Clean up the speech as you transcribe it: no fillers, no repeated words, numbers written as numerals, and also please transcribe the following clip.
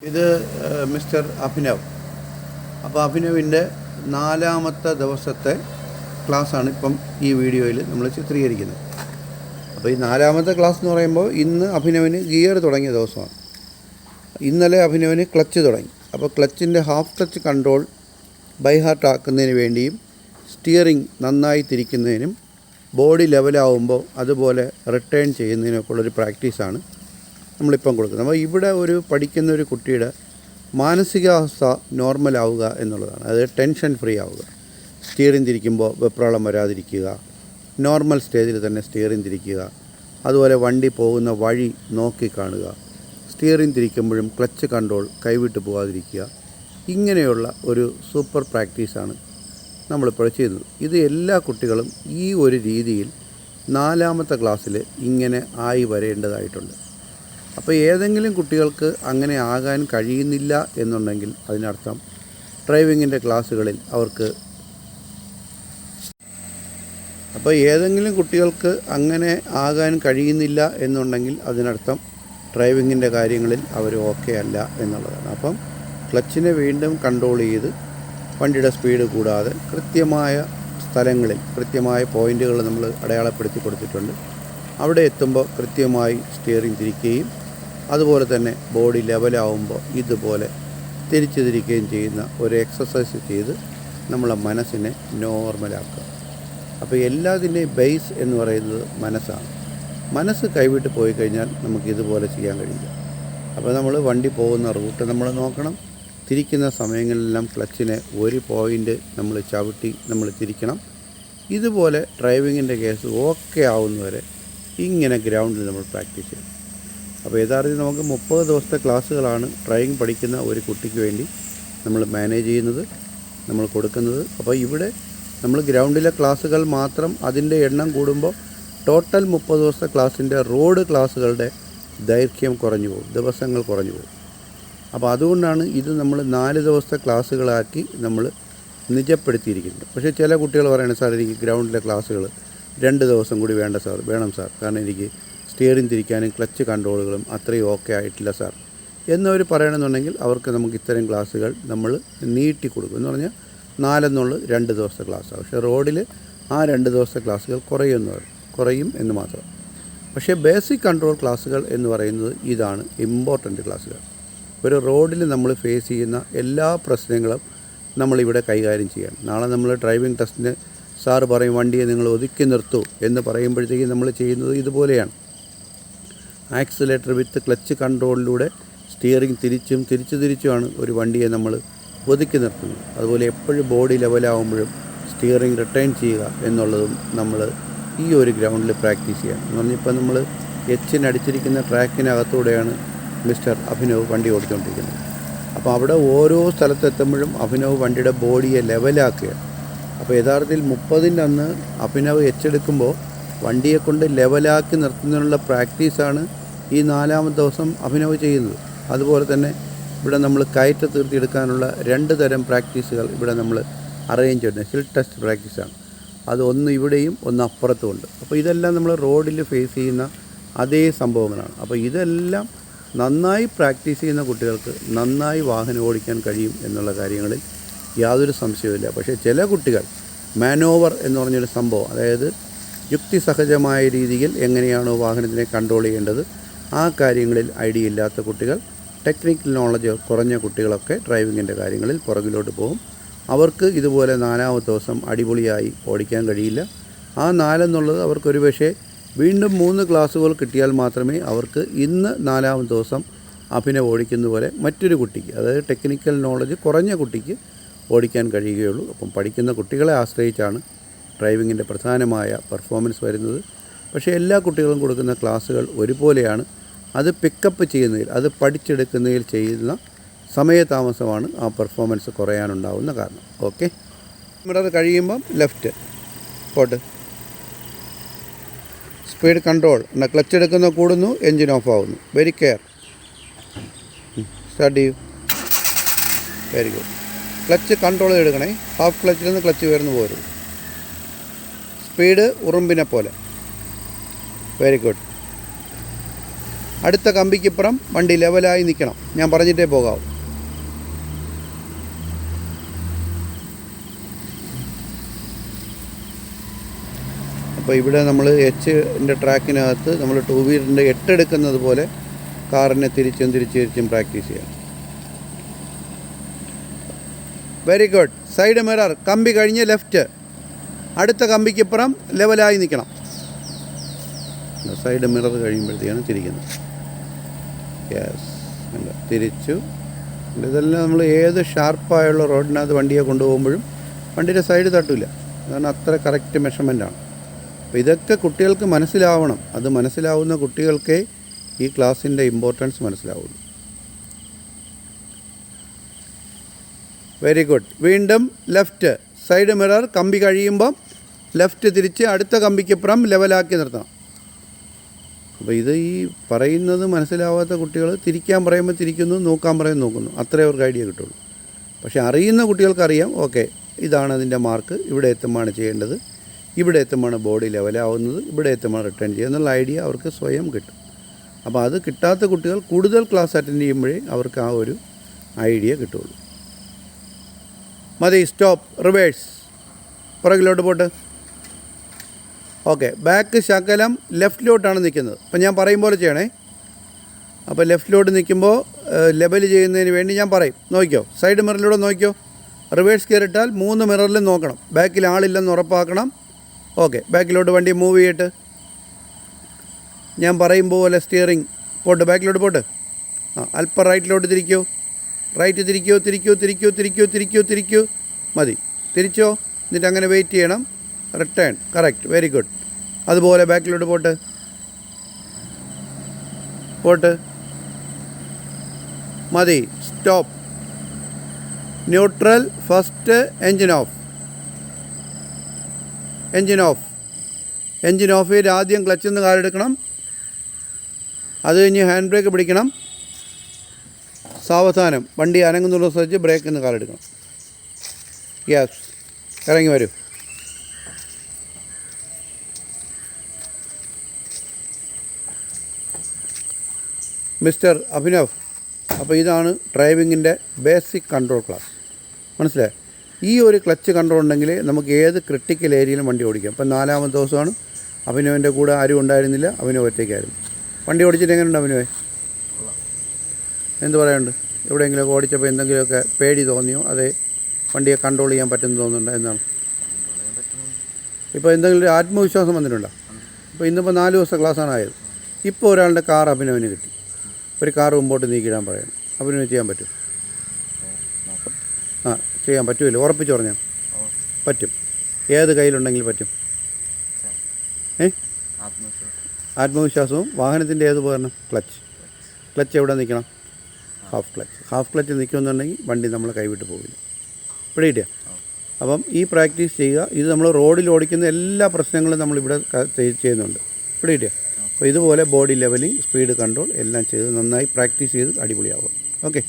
ഇത് മിസ്റ്റർ അഭിനവ്. അപ്പോൾ അഭിനവിൻ്റെ 4ാമത്തെ ദിവസത്തെ ക്ലാസ്സാണ് ഇപ്പം ഈ വീഡിയോയിൽ നമ്മൾ ചിത്രീകരിക്കുന്നത്. അപ്പോൾ ഈ 4ാമത്തെ ക്ലാസ് എന്ന് പറയുമ്പോൾ ഇന്ന് അഭിനവിന് ഗിയർ തുടങ്ങിയ ദിവസമാണ്. ഇന്നലെ അഭിനവിന് ക്ലച്ച് തുടങ്ങി. അപ്പോൾ ക്ലച്ചിൻ്റെ half touch control by heart ആക്കുന്നതിന് വേണ്ടിയും സ്റ്റിയറിംഗ് നന്നായി തിരിക്കുന്നതിനും ബോഡി ലെവലാവുമ്പോൾ അതുപോലെ റിട്ടേൺ ചെയ്യുന്നതിനൊക്കെ ഉള്ളൊരു പ്രാക്ടീസാണ് നമ്മളിപ്പം കൊടുക്കുന്നത്. അപ്പോൾ ഇവിടെ പഠിക്കുന്ന ഒരു കുട്ടിയുടെ മാനസികാവസ്ഥ നോർമലാവുക എന്നുള്ളതാണ്. അതായത് ടെൻഷൻ ഫ്രീ ആവുക, സ്റ്റിയറിംഗ് തിരിക്കുമ്പോൾ വെപ്രാളം വരാതിരിക്കുക, നോർമൽ സ്റ്റേജിൽ തന്നെ സ്റ്റിയറിംഗ് തിരിക്കുക, അതുപോലെ വണ്ടി പോകുന്ന വഴി നോക്കി കാണുക, സ്റ്റിയറിംഗ് തിരിക്കുമ്പോഴും ക്ലച്ച് കൺട്രോൾ കൈവിട്ട് പോകാതിരിക്കുക. ഇങ്ങനെയുള്ള ഒരു സൂപ്പർ പ്രാക്ടീസാണ് നമ്മളിപ്പോൾ ചെയ്യുന്നത്. ഇത് എല്ലാ കുട്ടികളും ഈ ഒരു രീതിയിൽ 4ാമത്തെ ക്ലാസ്സിൽ ഇങ്ങനെ ആയി വരേണ്ടതായിട്ടുണ്ട്. അപ്പോൾ ഏതെങ്കിലും കുട്ടികൾക്ക് അങ്ങനെ ആകാൻ കഴിയുന്നില്ല എന്നുണ്ടെങ്കിൽ അതിനർത്ഥം ഡ്രൈവിങ്ങിൻ്റെ ക്ലാസ്സുകളിൽ അവർക്ക് ഡ്രൈവിങ്ങിൻ്റെ കാര്യങ്ങളിൽ അവർ ഓക്കെ അല്ല എന്നുള്ളതാണ്. അപ്പം ക്ലച്ചിനെ വീണ്ടും കൺട്രോൾ ചെയ്ത് വണ്ടിയുടെ സ്പീഡ് കൂടാതെ കൃത്യമായ സ്ഥലങ്ങളിൽ കൃത്യമായ പോയിൻ്റുകൾ നമ്മൾ അടയാളപ്പെടുത്തി കൊടുത്തിട്ടുണ്ട്. അവിടെ എത്തുമ്പോൾ കൃത്യമായി സ്റ്റിയറിംഗ് തിരിക്കുകയും അതുപോലെ തന്നെ ബോഡി ലെവലാവുമ്പോൾ ഇതുപോലെ തിരിച്ചു തിരിക്കുകയും ചെയ്യുന്ന ഒരു എക്സസൈസ് ചെയ്ത് നമ്മളെ മനസ്സിനെ നോർമലാക്കുക. അപ്പോൾ എല്ലാത്തിൻ്റെയും ബേസ് എന്ന് പറയുന്നത് മനസ്സാണ്. മനസ്സ് കൈവിട്ട് പോയി കഴിഞ്ഞാൽ നമുക്ക് ഇതുപോലെ ചെയ്യാൻ കഴിയില്ല. അപ്പോൾ നമ്മൾ വണ്ടി പോകുന്ന റൂട്ട് നമ്മൾ നോക്കണം. തിരിക്കുന്ന സമയങ്ങളിലെല്ലാം ക്ലച്ചിനെ ഒരു പോയിൻ്റ് നമ്മൾ ചവിട്ടി നമ്മൾ തിരിക്കണം. ഇതുപോലെ ഡ്രൈവിങ്ങിൻ്റെ കേസ് ഓക്കെ ആവുന്നവരെ ഇങ്ങനെ ഗ്രൗണ്ടിൽ നമ്മൾ പ്രാക്ടീസ് ചെയ്യണം. അപ്പോൾ യഥാർത്ഥത്തിൽ നമുക്ക് 30 ദിവസത്തെ ക്ലാസ്സുകളാണ് ഡ്രൈവിംഗ് പഠിക്കുന്ന ഒരു കുട്ടിക്ക് വേണ്ടി നമ്മൾ മാനേജ് ചെയ്യുന്നത്, നമ്മൾ കൊടുക്കുന്നത്. അപ്പോൾ ഇവിടെ നമ്മൾ ഗ്രൗണ്ടിലെ ക്ലാസ്സുകൾ മാത്രം അതിൻ്റെ എണ്ണം കൂടുമ്പോൾ ടോട്ടൽ 30 ദിവസത്തെ ക്ലാസ്സിൻ്റെ റോഡ് ക്ലാസ്സുകളുടെ ദൈർഘ്യം കുറഞ്ഞു പോകും, ദിവസങ്ങൾ കുറഞ്ഞു പോകും. അപ്പോൾ അതുകൊണ്ടാണ് ഇത് നമ്മൾ 4 ദിവസത്തെ ക്ലാസ്സുകളാക്കി നമ്മൾ നിജപ്പെടുത്തിയിരിക്കുന്നത്. പക്ഷേ ചില കുട്ടികൾ പറയുന്നത്, സാർ എനിക്ക് ഗ്രൗണ്ടിലെ ക്ലാസ്സുകൾ 2 ദിവസം കൂടി വേണം സാർ, കാരണം എനിക്ക് സ്റ്റിയറിംഗ് തിരിക്കാനും ക്ലച്ച് കൺട്രോളുകളും അത്രയും ഓക്കെ ആയിട്ടില്ല സാർ എന്നവർ പറയണമെന്നുണ്ടെങ്കിൽ അവർക്ക് നമുക്ക് ഇത്തരം ക്ലാസ്സുകൾ നമ്മൾ നീട്ടി കൊടുക്കും. എന്ന് പറഞ്ഞാൽ 4 എന്നുള്ളത് 2 ദിവസത്തെ ക്ലാസ്സാണ്. പക്ഷേ റോഡിൽ ആ 2 ദിവസത്തെ ക്ലാസ്സുകൾ കുറയും എന്ന് മാത്രം. പക്ഷേ ബേസിക് കൺട്രോൾ ക്ലാസ്സുകൾ എന്ന് പറയുന്നത് ഇതാണ് ഇമ്പോർട്ടൻ്റ് ക്ലാസ്സുകൾ. ഒരു റോഡിൽ നമ്മൾ ഫേസ് ചെയ്യുന്ന എല്ലാ പ്രശ്നങ്ങളും നമ്മളിവിടെ കൈകാര്യം ചെയ്യണം. നാളെ നമ്മൾ ഡ്രൈവിംഗ് ടെസ്റ്റിന് സാറ് പറയും വണ്ടിയെ നിങ്ങൾ ഒതുക്കി നിർത്തൂ എന്ന് പറയുമ്പോഴത്തേക്കും നമ്മൾ ചെയ്യുന്നത് ഇതുപോലെയാണ്. ആക്സിലേറ്റർ വിത്ത് ക്ലച്ച് കൺട്രോളിലൂടെ സ്റ്റിയറിംഗ് തിരിച്ചുമാണ് ഒരു വണ്ടിയെ നമ്മൾ ഒതുക്കി നിർത്തുന്നത്. അതുപോലെ എപ്പോഴും ബോഡി ലെവലാവുമ്പോഴും സ്റ്റിയറിംഗ് റിട്ടേൺ ചെയ്യുക എന്നുള്ളതും നമ്മൾ ഈ ഒരു ഗ്രൗണ്ടിൽ പ്രാക്ടീസ് ചെയ്യണം. എന്ന് പറഞ്ഞാൽ ഇപ്പോൾ നമ്മൾ അടിച്ചിരിക്കുന്ന ട്രാക്കിനകത്തൂടെയാണ് മിസ്റ്റർ അഭിനവ് വണ്ടി ഓടിച്ചുകൊണ്ടിരിക്കുന്നത്. അപ്പോൾ അവിടെ ഓരോ സ്ഥലത്തെത്തുമ്പോഴും അഭിനവ് വണ്ടിയുടെ ബോഡിയെ ലെവലാക്കുകയാണ്. അപ്പോൾ യഥാർത്ഥത്തിൽ 30ൻ്റെ അന്ന് അഭിനവ് എടുക്കുമ്പോൾ വണ്ടിയെ കൊണ്ട് ലെവലാക്കി നിർത്തുന്നതിനുള്ള പ്രാക്ടീസാണ് ഈ 4ാമത്തെ ദിവസം അഭിനവ് ചെയ്യുന്നത്. അതുപോലെ തന്നെ ഇവിടെ നമ്മൾ കയറ്റ തീർത്തിയെടുക്കാനുള്ള 2 തരം പ്രാക്ടീസുകൾ ഇവിടെ നമ്മൾ അറേഞ്ച് ചെയ്യുന്നത് ഹിൽ ടെസ്റ്റ് പ്രാക്ടീസാണ്. അത് ഒന്ന് ഇവിടെയും ഒന്ന് അപ്പുറത്തുമുണ്ട്. അപ്പോൾ ഇതെല്ലാം നമ്മൾ റോഡിൽ ഫേസ് ചെയ്യുന്ന അതേ സംഭവങ്ങളാണ്. അപ്പോൾ ഇതെല്ലാം നന്നായി പ്രാക്ടീസ് ചെയ്യുന്ന കുട്ടികൾക്ക് നന്നായി വാഹനം ഓടിക്കാൻ കഴിയും എന്നുള്ള കാര്യങ്ങളിൽ യാതൊരു സംശയവുമില്ല. പക്ഷേ ചില കുട്ടികൾ മാനോവർ എന്ന് പറഞ്ഞൊരു സംഭവം, അതായത് യുക്തിസഹജമായ രീതിയിൽ എങ്ങനെയാണോ വാഹനത്തിനെ കൺട്രോൾ ചെയ്യേണ്ടത് ആ കാര്യങ്ങളിൽ ഐഡിയ ഇല്ലാത്ത കുട്ടികൾ, ടെക്നിക്കൽ നോളജ് കുറഞ്ഞ കുട്ടികളൊക്കെ ഡ്രൈവിങ്ങിൻ്റെ കാര്യങ്ങളിൽ പുറകിലോട്ട് പോകും. അവർക്ക് ഇതുപോലെ 4ാമത്തെ ദിവസം അടിപൊളിയായി ഓടിക്കാൻ കഴിയില്ല. ആ 4 എന്നുള്ളത് അവർക്കൊരു പക്ഷേ വീണ്ടും 3 ക്ലാസ്സുകൾ കിട്ടിയാൽ മാത്രമേ അവർക്ക് ഇന്ന് 4ാമത്തെ ദിവസം അഭിനവ് ഓടിക്കുന്ന പോലെ മറ്റൊരു കുട്ടിക്ക്, അതായത് ടെക്നിക്കൽ നോളജ് കുറഞ്ഞ കുട്ടിക്ക് ഓടിക്കാൻ കഴിയുകയുള്ളൂ. അപ്പം പഠിക്കുന്ന കുട്ടികളെ ആശ്രയിച്ചാണ് ഡ്രൈവിങ്ങിൻ്റെ പ്രധാനമായ പെർഫോമൻസ് വരുന്നത്. പക്ഷേ എല്ലാ കുട്ടികളും കൊടുക്കുന്ന ക്ലാസ്സുകൾ ഒരുപോലെയാണ്. അത് പിക്കപ്പ് ചെയ്യുന്നതിൽ, അത് പഠിച്ചെടുക്കുന്നതിൽ ചെയ്യുന്ന സമയതാമസമാണ് ആ പെർഫോമൻസ് കുറയാനുണ്ടാവുന്ന കാരണം. ഓക്കെ, ഇവിടെ കഴിയുമ്പം ലെഫ്റ്റ് പോട്ട്, സ്പീഡ് കൺട്രോൾ, ക്ലച്ച് എടുക്കുന്ന കൂടുന്നു, എൻജിൻ ഓഫ് ആവുന്നു. Very care. സ്റ്റാർട്ട് ചെയ്യൂ. Very good. ക്ലച്ച് കൺട്രോൾ ചെയ്തെടുക്കണേ. ഹാഫ് ക്ലച്ചിൽ നിന്ന് ക്ലച്ച് ഉയർന്നു പോരുത്. സ്പീഡ് ഉറുമ്പിനെ പോലെ. Very good. അടുത്ത കമ്പിക്കിപ്പുറം വണ്ടി ലെവലായി നിൽക്കണം. ഞാൻ പറഞ്ഞിട്ടേ പോകാവൂ. അപ്പോൾ ഇവിടെ നമ്മൾ എച്ചിൻ്റെ ട്രാക്കിനകത്ത് നമ്മൾ ടൂ വീലറിൻ്റെ 8 എടുക്കുന്നത് പോലെ കാറിനെ തിരിച്ചും പ്രാക്ടീസ് ചെയ്യാം. Very good. സൈഡ് മിറർ കമ്പി കഴിഞ്ഞ് ലെഫ്റ്റ്, അടുത്ത കമ്പിക്കിപ്പുറം ലെവലായി നിൽക്കണം. സൈഡ് മിറർ കഴിയുമ്പോഴത്തേക്കാണ് തിരിക്കുന്നത്. യെസ്, അല്ല തിരിച്ചു. ഇതെല്ലാം നമ്മൾ ഏത് ഷാർപ്പായുള്ള റോഡിനകത്ത് വണ്ടിയെ കൊണ്ടുപോകുമ്പോഴും വണ്ടിയുടെ സൈഡ് തട്ടില്ല, കാരണം അത്ര കറക്റ്റ് മെഷർമെൻറ്റാണ്. അപ്പോൾ ഇതൊക്കെ കുട്ടികൾക്ക് മനസ്സിലാവണം. അത് മനസ്സിലാവുന്ന കുട്ടികൾക്കേ ഈ ക്ലാസ്സിൻ്റെ ഇമ്പോർട്ടൻസ് മനസ്സിലാവുള്ളൂ. Very good. വീണ്ടും ലെഫ്റ്റ്, സൈഡ് മിറർ കമ്പി കഴിയുമ്പം ലെഫ്റ്റ് തിരിച്ച് അടുത്ത കമ്പിക്കപ്പുറം ലെവലാക്കി നിർത്തണം. അപ്പോൾ ഇത് ഈ പറയുന്നത് മനസ്സിലാവാത്ത കുട്ടികൾ തിരിക്കാൻ പറയുമ്പോൾ തിരിക്കുന്നു, നോക്കാൻ പറയുമ്പോൾ നോക്കുന്നു, അത്രേ അവർക്ക് ഐഡിയ കിട്ടുള്ളൂ. പക്ഷേ അറിയുന്ന കുട്ടികൾക്കറിയാം, ഓക്കെ ഇതാണ് അതിൻ്റെ മാർക്ക്, ഇവിടെ എത്തുമ്പോഴാണ് ചെയ്യേണ്ടത്, ഇവിടെ എത്തുമ്പോഴാണ് ബോഡി ലെവലാവുന്നത്, ഇവിടെ എത്തുമ്പോൾ റിട്ടേൺ ചെയ്യുക എന്നുള്ള ഐഡിയ അവർക്ക് സ്വയം കിട്ടും. അപ്പോൾ അത് കിട്ടാത്ത കുട്ടികൾ കൂടുതൽ ക്ലാസ് അറ്റൻഡ് ചെയ്യുമ്പോഴേ അവർക്ക് ആ ഒരു ഐഡിയ കിട്ടുള്ളൂ. മതി. സ്റ്റോപ്പ്. റിവേഴ്സ്. പുറകിലോട്ട് പോട്ട്. ഓക്കെ. ബാക്ക് ശകലം ലെഫ്റ്റിലോട്ടാണ് നിൽക്കുന്നത്. അപ്പം ഞാൻ പറയും പോലെ ചെയ്യണേ. അപ്പോൾ ലെഫ്റ്റിലോട്ട് നിൽക്കുമ്പോൾ ലെവൽ ചെയ്യുന്നതിന് വേണ്ടി ഞാൻ പറയും. നോക്കിക്കോ, സൈഡ് മിററിലൂടെ നോക്കിക്കോ. റിവേഴ്സ് കയറിയിട്ടാൽ 3 മിററിലും നോക്കണം, ബാക്കിൽ ആളില്ലെന്ന് ഉറപ്പാക്കണം. ഓക്കെ. ബാക്കിലോട്ട് വണ്ടി മൂവ് ചെയ്തിട്ട് ഞാൻ പറയും പോലെ സ്റ്റിയറിംഗ് പോട്ട്, ബാക്കിലോട്ട് പോട്ട്. അല്പം റൈറ്റിലോട്ട് തിരിക്കൂ. റൈറ്റ് തിരിക്കൂ. മതി. തിരിച്ചോ. എന്നിട്ട് അങ്ങനെ വെയിറ്റ് ചെയ്യണം. റിട്ടേൺ. കറക്റ്റ്. Very good. അതുപോലെ ബാക്കിലോട്ട് പോട്ട്. മതി. Stop. Neutral. First engine of. Engine of ചെയ്ത് ആദ്യം ക്ലച്ചിൽ നിന്ന് കാലെടുക്കണം. അത് കഴിഞ്ഞ് ഹാൻഡ് ബ്രേക്ക് പിടിക്കണം. സാവധാനം വണ്ടി അനങ്ങുന്നുള്ള ശ്രദ്ധിച്ച് ബ്രേക്കിൽ നിന്ന് കാലെടുക്കണം. യെസ്. ഇറങ്ങി വരൂ. മിസ്റ്റർ അഭിനവ്, അപ്പോൾ ഇതാണ് ഡ്രൈവിങ്ങിൻ്റെ ബേസിക് കൺട്രോൾ ക്ലാസ്. മനസ്സിലായി? ഈ ഒരു ക്ലച്ച് കൺട്രോൾ ഉണ്ടെങ്കിൽ നമുക്ക് ഏത് ക്രിട്ടിക്കൽ ഏരിയയിലും വണ്ടി ഓടിക്കാം. ഇപ്പം 4ാമത്തെ ദിവസമാണ്. അഭിനവിൻ്റെ കൂടെ ആരും ഉണ്ടായിരുന്നില്ല, അഭിനവ് ഒറ്റയ്ക്കായിരുന്നു. വണ്ടി ഓടിച്ചിട്ട് എങ്ങനെയുണ്ട് അഭിനവേ? എന്ത് പറയാനുണ്ട്? എവിടെയെങ്കിലുമൊക്കെ ഓടിച്ചപ്പോൾ എന്തെങ്കിലുമൊക്കെ പേടി തോന്നിയോ? അതേ വണ്ടിയെ കൺട്രോൾ ചെയ്യാൻ പറ്റുമെന്ന് തോന്നുന്നുണ്ടോ? എന്താണ് ഇപ്പോൾ എന്തെങ്കിലും ഒരു ആത്മവിശ്വാസം വന്നിട്ടുണ്ടോ? ഇപ്പോൾ ഇന്നിപ്പോൾ 4 ദിവസത്തെ ക്ലാസ്സാണ് ആയത്. ഇപ്പോൾ ഒരാളുടെ കാർ അഭിനവിന് കിട്ടി. ഒരു കാർ മുമ്പോട്ട് നീക്കിയിടാൻ പറയണം. അഭിനവ് ചെയ്യാൻ പറ്റും? ചെയ്യാൻ പറ്റുമല്ലോ. ഉറപ്പിച്ച് പറഞ്ഞാൽ പറ്റും. ഏത് കയ്യിലുണ്ടെങ്കിൽ പറ്റും. ആത്മവിശ്വാസവും വാഹനത്തിൻ്റെ ഏത് ഉപകരണം? ക്ലച്ച് എവിടെ നിൽക്കണം? ഹാഫ് ക്ലച്ച് നിൽക്കുമെന്നുണ്ടെങ്കിൽ വണ്ടി നമ്മൾ കൈവിട്ട് പോകില്ല. പിടികിട്ടിയ? അപ്പം ഈ പ്രാക്ടീസ് ചെയ്യുക. ഇത് നമ്മൾ റോഡിൽ ഓടിക്കുന്ന എല്ലാ പ്രശ്നങ്ങളും നമ്മളിവിടെ ചെയ്യുന്നുണ്ട്. പിടികിട്ടിയ? അപ്പോൾ ഇതുപോലെ ബോഡി ലെവലിംഗ്, സ്പീഡ് കൺട്രോൾ എല്ലാം ചെയ്ത് നന്നായി പ്രാക്ടീസ് ചെയ്ത് അടിപൊളിയാവും. ഓക്കെ.